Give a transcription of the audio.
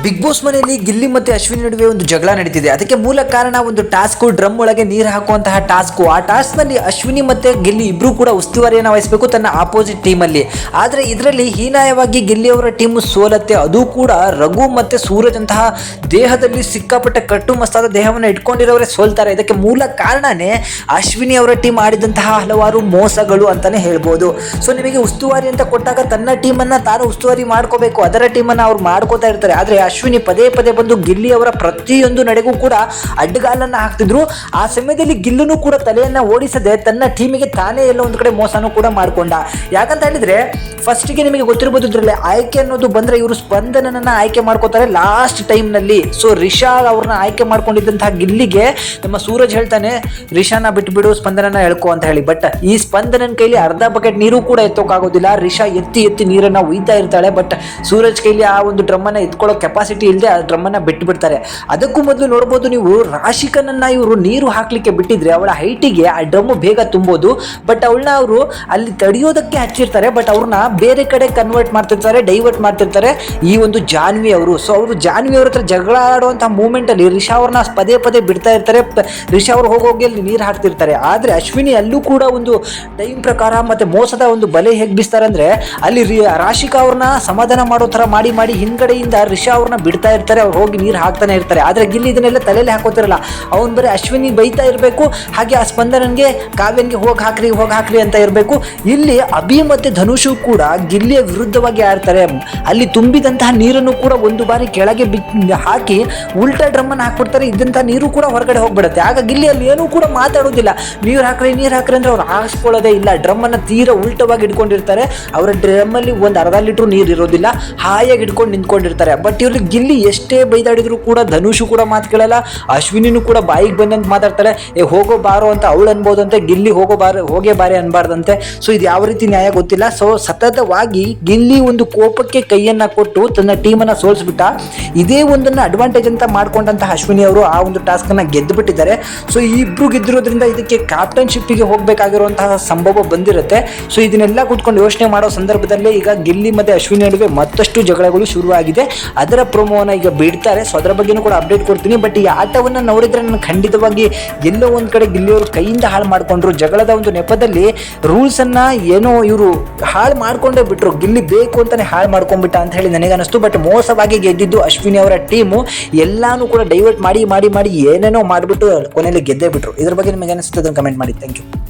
Big boss ಮನೆಯಲ್ಲಿ ಗಿಲ್ಲಿ ಮತ್ತೆ ಅಶ್ವಿನಿ ನಡುವೆ ಒಂದು ಜಗಳ ನಡೀತಿದೆ. ಅದಕ್ಕೆ ಮೂಲ ಕಾರಣ ಒಂದು ಟಾಸ್ಕ್, ಡ್ರಮ್ ಒಳಗೆ ನೀರು ಹಾಕುವಂತಹ ಟಾಸ್ಕ್. ಆ ಟಾಸ್ಕ್ ನಲ್ಲಿ ಅಶ್ವಿನಿ ಮತ್ತೆ ಗಿಲ್ಲಿ ಇಬ್ರು ಕೂಡ ಉಸ್ತುವಾರಿಯನ್ನು ವಹಿಸಬೇಕು ತನ್ನ ಆಪೋಸಿಟ್ ಟೀಮ್ ಅಲ್ಲಿ. ಆದ್ರೆ ಇದರಲ್ಲಿ ಹೀನಾಯವಾಗಿ ಗಿಲ್ಲಿ ಅವರ ಟೀಮ್ ಸೋಲತ್ತೆ. ಅದು ಕೂಡ ರಘು ಮತ್ತೆ ಸೂರಜ್ ಅಂತಹ ದೇಹದಲ್ಲಿ ಸಿಕ್ಕಾಪಟ್ಟೆ ಕಟ್ಟು ಮಸ್ತಾದ ದೇಹವನ್ನು ಇಟ್ಕೊಂಡಿರೋರೇ ಸೋಲ್ತಾರೆ. ಇದಕ್ಕೆ ಮೂಲ ಕಾರಣನೇ ಅಶ್ವಿನಿ ಅವರ ಟೀಮ್ ಆಡಿದಂತಹ ಹಲವಾರು ಮೋಸಗಳು ಅಂತಾನೆ ಹೇಳ್ಬೋದು. ಸೊ ನಿಮಗೆ ಉಸ್ತುವಾರಿ ಅಂತ ಕೊಟ್ಟಾಗ ತನ್ನ ಟೀಮನ್ನು ತಾನು ಉಸ್ತುವಾರಿ ಮಾಡ್ಕೋಬೇಕು, ಅದರ ಟೀಮನ್ನು ಅವ್ರು ಮಾಡ್ಕೋತಾ ಇರ್ತಾರೆ. ಆದರೆ ಅಶ್ವಿನಿ ಪದೇ ಪದೇ ಬಂದು ಗಿಲ್ಲಿ ಅವರ ಪ್ರತಿಯೊಂದು ನಡೆಗೂ ಕೂಡ ಅಡ್ಡಗಾಲನ್ನು ಹಾಕ್ತಿದ್ರು. ಆ ಸಮಯದಲ್ಲಿ ಗಿಲ್ಲುನು ಕೂಡ ತಲೆಯನ್ನು ಓಡಿಸದೆ ತನ್ನ ಟೀಮಿಗೆ ತಾನೇ ಎಲ್ಲ ಒಂದು ಕಡೆ ಮೋಸನೂ ಕೂಡ ಮಾಡ್ಕೊಂಡ. ಯಾಕಂತ ಹೇಳಿದ್ರೆ ಫಸ್ಟಿಗೆ ನಿಮಗೆ ಗೊತ್ತಿರ್ಬೋದು, ಇದರಲ್ಲಿ ಆಯ್ಕೆ ಅನ್ನೋದು ಬಂದರೆ ಇವರು ಸ್ಪಂದನನ್ನ ಆಯ್ಕೆ ಮಾಡ್ಕೋತಾರೆ ಲಾಸ್ಟ್ ಟೈಮ್ನಲ್ಲಿ. ಸೊ ರಿಷಾ ಅವ್ರನ್ನ ಆಯ್ಕೆ ಮಾಡ್ಕೊಂಡಿದ್ದಂತಹ ಗಿಲ್ಲಿಗೆ ನಮ್ಮ ಸೂರಜ್ ಹೇಳ್ತಾನೆ, ರಿಷಾನ ಬಿಟ್ಬಿಡು, ಸ್ಪಂದನನ ಹೇಳ್ಕೊ ಅಂತ ಹೇಳಿ. ಬಟ್ ಈ ಸ್ಪಂದನನ ಕೈಲಿ ಅರ್ಧ ಬಕೆಟ್ ನೀರು ಕೂಡ ಎತ್ತೋಕ್ಕಾಗೋದಿಲ್ಲ. ರಿಷಾ ಎತ್ತಿ ನೀರನ್ನ ಉಯ್ತಾ ಇರ್ತಾಳೆ. ಬಟ್ ಸೂರಜ್ ಕೈಲಿ ಆ ಒಂದು ಡ್ರಮ್ಮನ್ನು ಎತ್ಕೊಳ್ಳೋ ಕೆಪಾಸಿಟಿ ಇಲ್ಲದೆ ಆ ಡ್ರಮ್ಮನ್ನು ಬಿಟ್ಟು ಬಿಡ್ತಾರೆ. ಅದಕ್ಕೂ ಮೊದಲು ನೋಡ್ಬೋದು ನೀವು, ರಾಶಿಕನನ್ನ ಇವರು ನೀರು ಹಾಕ್ಲಿಕ್ಕೆ ಬಿಟ್ಟಿದ್ರೆ ಅವಳ ಹೈಟಿಗೆ ಆ ಡ್ರಮ್ ಬೇಗ ತುಂಬೋದು. ಬಟ್ ಅವಳನ್ನ ಅವರು ಅಲ್ಲಿ ತಡೆಯೋದಕ್ಕೆ ಹಚ್ಚಿರ್ತಾರೆ. ಬಟ್ ಅವ್ರನ್ನ ಬೇರೆ ಕಡೆ ಕನ್ವರ್ಟ್ ಮಾಡ್ತಿರ್ತಾರೆ, ಡೈವರ್ಟ್ ಮಾಡ್ತಿರ್ತಾರೆ ಈ ಒಂದು ಜಾನ್ವಿ ಅವರು. ಸೊ ಅವರು ಜಾನ್ವಿ ಅವ್ರ ಹತ್ರ ಜಗಳ ಆಡುವಂತಹ ಮೂಮೆಂಟ್ ಅಲ್ಲಿ ರಿಷಾ ಅವ್ರನ್ನ ಪದೇ ಪದೇ ಬಿಡ್ತಾ ಇರ್ತಾರೆ. ರಿಷಾ ಅವ್ರು ಹೋಗೋಗಿ ಅಲ್ಲಿ ನೀರು ಹಾಕ್ತಿರ್ತಾರೆ. ಆದ್ರೆ ಅಶ್ವಿನಿ ಅಲ್ಲೂ ಕೂಡ ಒಂದು ಟೈಮ್ ಪ್ರಕಾರ ಮತ್ತೆ ಮೋಸದ ಒಂದು ಬಲೆ ಹೇಗೆ ಬೀಸ್ತಾರೆ ಅಂದ್ರೆ, ಅಲ್ಲಿ ರಾಶಿಕಾ ಅವ್ರನ್ನ ಸಮಾಧಾನ ಮಾಡೋ ತರ ಮಾಡಿ ಹಿಂದ್ಗಡೆಯಿಂದ ರಿಷಾ ಅವ್ರನ್ನ ಬಿಡ್ತಾ ಇರ್ತಾರೆ. ಅವ್ರು ಹೋಗಿ ನೀರು ಹಾಕ್ತಾನೆ ಇರ್ತಾರೆ. ಆದ್ರೆ ಗಿಲ್ಲಿ ಇದನ್ನೆಲ್ಲ ತಲೆಯಲ್ಲಿ ಹಾಕೋತಿರಲ್ಲ. ಅವ್ನು ಬರೀ ಅಶ್ವಿನಿ ಬೈತಾ ಇರಬೇಕು, ಹಾಗೆ ಆ ಸ್ಪಂದನನ್ಗೆ ಕಾವ್ಯನ್ಗೆ ಹೋಗಿ ಹಾಕ್ರಿ ಅಂತ ಇರಬೇಕು. ಇಲ್ಲಿ ಅಭಿ ಮತ್ತೆ ಧನುಷು ಕೂಡ ಗಿಲ್ಲಿಯ ವಿರುದ್ಧವಾಗಿ ಆಡ್ತಾರೆ. ಅಲ್ಲಿ ತುಂಬಿದಂತಹ ನೀರನ್ನು ಕೂಡ ಒಂದು ಬಾರಿ ಕೆಳಗೆ ಹಾಕಿ ಉಲ್ಟಾ ಡ್ರಮ್ಮನ್ನು ಹಾಕ್ಬಿಡ್ತಾರೆ. ಇದ್ದಂತಹ ನೀರು ಕೂಡ ಹೊರಗಡೆ ಹೋಗ್ಬಿಡುತ್ತೆ. ಆಗ ಗಿಲ್ಲಿ ಅಲ್ಲಿ ಏನೂ ಕೂಡ ಮಾತಾಡೋದಿಲ್ಲ. ನೀರು ಹಾಕ್ರಿ ಅಂದ್ರೆ ಅವ್ರು ಹಾಕ್ಸ್ಕೊಳ್ಳೋದೇ ಇಲ್ಲ. ಡ್ರಮ್ಮನ್ನು ತೀರಾ ಉಲ್ಟವಾಗಿ ಇಟ್ಕೊಂಡಿರ್ತಾರೆ. ಅವರ ಡ್ರಮ್ಮಲ್ಲಿ ಒಂದು ಅರ್ಧ ಲೀಟ್ರು ನೀರು ಇರೋದಿಲ್ಲ, ಹಾಯಾಗಿ ಇಟ್ಕೊಂಡು ನಿಂತ್ಕೊಂಡಿರ್ತಾರೆ. ಬಟ್ ಇವ್ರಿಗೆ ಗಿಲ್ಲಿ ಎಷ್ಟೇ ಬೈದಾಡಿದ್ರು ಕೂಡ ಧನುಷು ಕೂಡ ಮಾತು ಕೇಳಲ್ಲ, ಅಶ್ವಿನಿನೂ ಕೂಡ ಬಾಯಿಗೆ ಬಂದಂತ ಮಾತಾಡ್ತಾರೆ. ಹೋಗೋ ಬಾರೋ ಅಂತ ಅವಳು ಅನ್ಬೋದಂತೆ, ಗಿಲ್ಲಿ ಹೋಗೇ ಬಾರೆ ಅನ್ಬಾರ್ದಂತೆ. ಸೊ ಇದು ಯಾವ ರೀತಿ ನ್ಯಾಯ ಗೊತ್ತಿಲ್ಲ. ಸೊ ಸತತವಾಗಿ ಗಿಲ್ಲಿ ಒಂದು ಕೋಪಕ್ಕೆ ಕೈಯನ್ನ ಕೊಟ್ಟು ತನ್ನ ಟೀಮನ್ನು ಸೋಲಿಸ್ಬಿಟ್ಟ. ಇದೇ ಒಂದನ್ನು ಅಡ್ವಾಂಟೇಜ್ ಅಂತ ಮಾಡ್ಕೊಂಡಂತಹ ಅಶ್ವಿನಿ ಅವರು ಆ ಒಂದು ಟಾಸ್ಕ್ ಅನ್ನ ಗೆದ್ದು ಬಿಟ್ಟಿದ್ದಾರೆ. ಸೊ ಇಬ್ರು ಗೆದ್ದಿರೋದ್ರಿಂದ ಇದಕ್ಕೆ ಕ್ಯಾಪ್ಟನ್ಶಿಪ್ಪಿಗೆ ಹೋಗಬೇಕಾಗಿರುವಂತಹ ಸಂಭವ ಬಂದಿರುತ್ತೆ. ಸೊ ಇದನ್ನೆಲ್ಲ ಕೂತ್ಕೊಂಡು ಯೋಚನೆ ಮಾಡೋ ಸಂದರ್ಭದಲ್ಲೇ ಈಗ ಗಿಲ್ಲಿ ಮತ್ತೆ ಅಶ್ವಿನಿ ನಡುವೆ ಮತ್ತಷ್ಟು ಜಗಳಗಳು ಶುರುವಾಗಿದೆ. ಅದರ ಪ್ರೊಮೋನ ಈಗ ಬಿಡ್ತಾರೆ. ಸೊ ಅದರ ಬಗ್ಗೆನೂ ಕೂಡ ಅಪ್ಡೇಟ್ ಕೊಡ್ತೀನಿ. ಬಟ್ ಈ ಆಟವನ್ನು ನೋಡಿದ್ರೆ ನಾನು ಖಂಡಿತವಾಗಿ ಎಲ್ಲೋ ಒಂದು ಕಡೆ ಗಿಲ್ಲಿಯವರು ಕೈಯಿಂದ ಹಾಳು ಮಾಡ್ಕೊಂಡ್ರು. ಜಗಳದ ಒಂದು ನೆಪದಲ್ಲಿ ರೂಲ್ಸ್ ಅನ್ನ ಏನೋ ಇವರು ಹಾಳು ಮಾಡ್ಕೊಂಡೇ ಬಿಟ್ರು. ಗಿಲ್ಲಿ ಬೇಕು ಅಂತಾನೆ ಹಾಳು ಮಾಡ್ಕೊಂಡ್ಬಿಟ್ಟ ಅಂತ ಹೇಳಿ ನನಗೆ ಅನಿಸ್ತು. ಬಟ್ ಮೋಸವಾಗಿ ಗೆದ್ದಿದ್ದು ಅಶ್ವಿನಿ ಅವರ ಟೀಮು. ಎಲ್ಲಾನು ಕೂಡ ಡೈವರ್ಟ್ ಮಾಡಿ ಏನೇನೋ ಮಾಡಿಬಿಟ್ಟು ಕೊನೆಯಲ್ಲಿ ಗೆದ್ದೇ ಬಿಟ್ರು. ಇದ್ರ ಬಗ್ಗೆ ನಿಮಗೆ ಅನಿಸ್ತದೆ ಕಮೆಂಟ್ ಮಾಡಿ. Thank you.